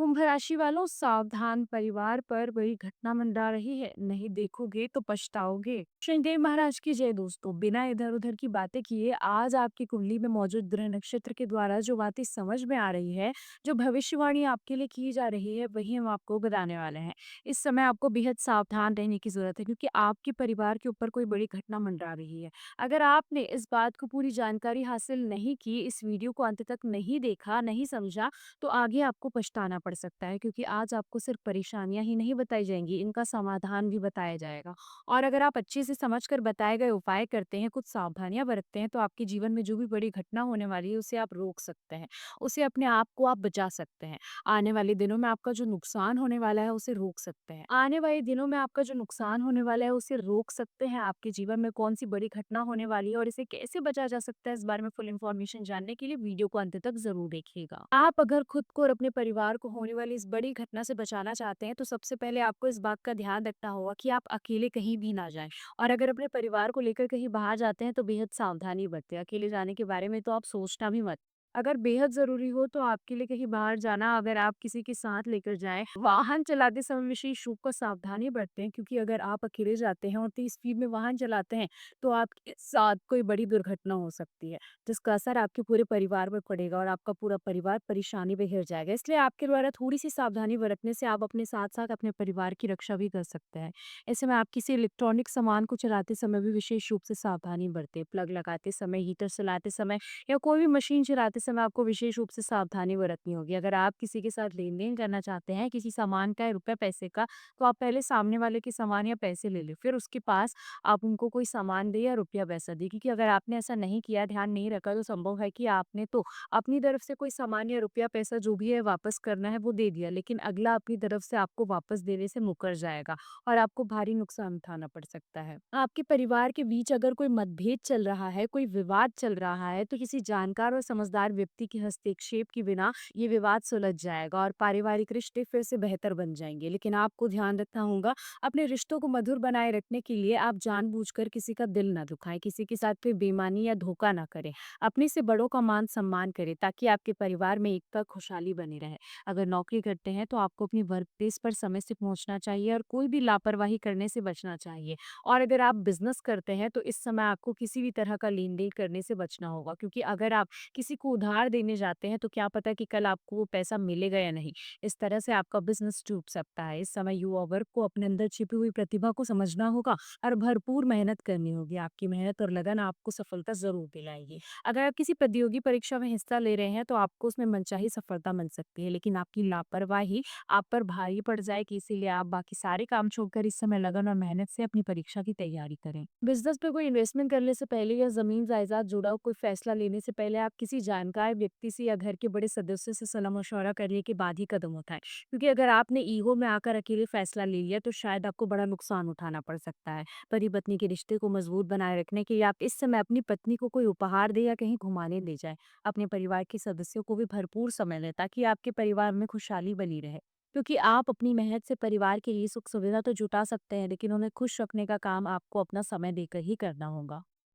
कुंभ राशि वालों, सावधान, परिवार पर बड़ी घटना मंडरा रही है। नहीं देखोगे तो पछताओगे। शनिदेव महाराज की जय। दोस्तों, बिना इधर उधर की बातें किए आज आपकी कुंडली में मौजूद ग्रह नक्षत्र के द्वारा जो बातें समझ में आ रही है, जो भविष्यवाणी आपके लिए की जा रही है, वही हम आपको बताने वाले हैं। इस समय आपको बेहद सावधान रहने की जरूरत है, क्योंकि आपके परिवार के ऊपर कोई बड़ी घटना मंडरा रही है। अगर आपने इस बात को पूरी जानकारी हासिल नहीं की, इस वीडियो को अंत तक नहीं देखा, नहीं समझा, तो आगे आपको पछताना पड़ सकता है, क्योंकि आज आपको सिर्फ परेशानियां ही नहीं बताई जाएंगी, इनका समाधान भी बताया जाएगा। और अगर आप अच्छे से समझकर बताए गए उपाय करते हैं, कुछ सावधानियां बरतते हैं, तो आपके जीवन में जो भी बड़ी घटना होने वाली है उसे आप रोक सकते हैं। उसे अपने आप को आप बचा सकते हैं। आने वाले दिनों में आपका जो नुकसान होने वाला है उसे रोक सकते हैं। आने वाले दिनों में आपका जो नुकसान होने वाला है उसे रोक सकते हैं। आपके जीवन में कौन सी बड़ी घटना होने वाली है और इसे कैसे बचा जा सकता है, इस बारे में फुल इन्फॉर्मेशन जानने के लिए वीडियो को अंत तक जरूर देखिएगा। आप अगर खुद को और अपने परिवार को होने वाली इस बड़ी घटना से बचाना चाहते हैं, तो सबसे पहले आपको इस बात का ध्यान रखना होगा कि आप अकेले कहीं भी ना जाएं। और अगर अपने परिवार को लेकर कहीं बाहर जाते हैं तो बेहद सावधानी बरतें। अकेले जाने के बारे में तो आप सोचना भी मत। अगर बेहद जरूरी हो तो आपके लिए कहीं बाहर जाना, अगर आप किसी के साथ लेकर जाएं, वाहन चलाते समय विशेष रूप को सावधानी बरतें, क्योंकि अगर आप अकेले जाते हैं और तेज स्पीड में वाहन चलाते हैं, तो आपके साथ कोई बड़ी दुर्घटना हो सकती है, जिसका असर आपके पूरे परिवार पर पड़ेगा और आपका पूरा परिवार परेशानी में घिर जाएगा। इसलिए आपके द्वारा थोड़ी-सी सावधानी बरतने से आप अपने साथ-साथ अपने परिवार की रक्षा भी कर सकते हैं। ऐसे में आप किसी इलेक्ट्रॉनिक सामान को चलाते समय भी विशेष रूप से सावधानी बरतें। प्लग लगाते समय, हीटर चलाते समय या कोई भी मशीन चलाते समय आपको विशेष रूप से सावधानी बरतनी होगी। अगर आप किसी के साथ लेन-देन करना चाहते हैं, किसी सामान का या रुपए पैसे का, तो आप पहले सामने वाले के सामान या पैसे ले लें। फिर उसके पास आप उनको कोई सामान दें या रुपया पैसा दें, क्योंकि अगर आपने ऐसा नहीं किया, ध्यान नहीं रखा, तो संभव है कि आपने तो अपनी तरफ से कोई सामान या रुपया पैसा जो भी है वापस करना है वो दे दिया, लेकिन अगला अपनी तरफ से आपको वापस देने से मुकर जाएगा और आपको भारी नुकसान उठाना पड़ सकता है। आपके परिवार के बीच अगर कोई मतभेद चल रहा है, कोई विवाद चल रहा है, तो किसी जानकार और समझदार व्यक्ति के हस्तक्षेप के बिना ये विवाद सुलझ जाएगा और पारिवारिक रिश्ते फिर से बेहतर बन जाएंगे। लेकिन आपको ध्यान रखना होगा, अपने रिश्तों को मधुर बनाए रखने के लिए आप जानबूझकर किसी का दिल ना दुखाएं, किसी के साथ कोई बेईमानी या धोखा ना करें। अपने से बड़ों का मान सम्मान करें, ताकि आपके परिवार में एकता खुशहाली बनी रहे। अगर नौकरी करते हैं तो आपको अपनी वर्क प्लेस पर समय से पहुंचना चाहिए और कोई भी लापरवाही करने से बचना चाहिए। और अगर आप बिजनेस करते हैं तो इस समय आपको किसी भी तरह का लेन देन करने से बचना होगा, क्योंकि अगर आप किसी को उधार देने जाते हैं तो क्या पता कि कल आपको वो पैसा मिलेगा या नहीं। इस तरह से आपका बिजनेस डूब सकता है। इस समय युवा वर्ग को अपने अंदर छिपी हुई प्रतिभा को समझना होगा और भरपूर मेहनत करनी होगी। आपकी मेहनत और लगन आपको सफलता जरूर दिलाएगी। अगर आप किसी प्रतियोगी परीक्षा में हिस्सा ले रहे हैं तो आपको उसमें मनचाही सफलता मिल सकती है, लेकिन आपकी लापरवाही आप पर भारी पड़ जाएगी। इसीलिए आप बाकी सारे काम छोड़कर इस समय लगन और मेहनत से अपनी परीक्षा की तैयारी करें। बिजनेस पे कोई इन्वेस्टमेंट करने से पहले या जमीन जायदाद जुड़ा हुआ कोई फैसला लेने से पहले आप किसी जानकार व्यक्ति से या घर के बड़े सदस्य से सलाह मशवरा करने के बाद ही कदम उठाएं, क्योंकि अगर आपने ईगो में आकर अकेले फैसला ले लिया तो शायद आपको बड़ा नुकसान उठाना पड़ सकता है। पति पत्नी के रिश्ते को मजबूत बनाए रखने के लिए आप इस समय अपनी पत्नी को कोई उपहार दे या कहीं घुमाने ले जाए। अपने परिवार के सदस्यों को भी भरपूर समय दें, ताकि आपके परिवार में खुशहाली बनी रहे। क्योंकि आप अपनी मेहनत से परिवार के लिए सुख सुविधा तो जुटा सकते हैं, लेकिन उन्हें खुश रखने का काम आपको अपना समय देकर ही करना होगा।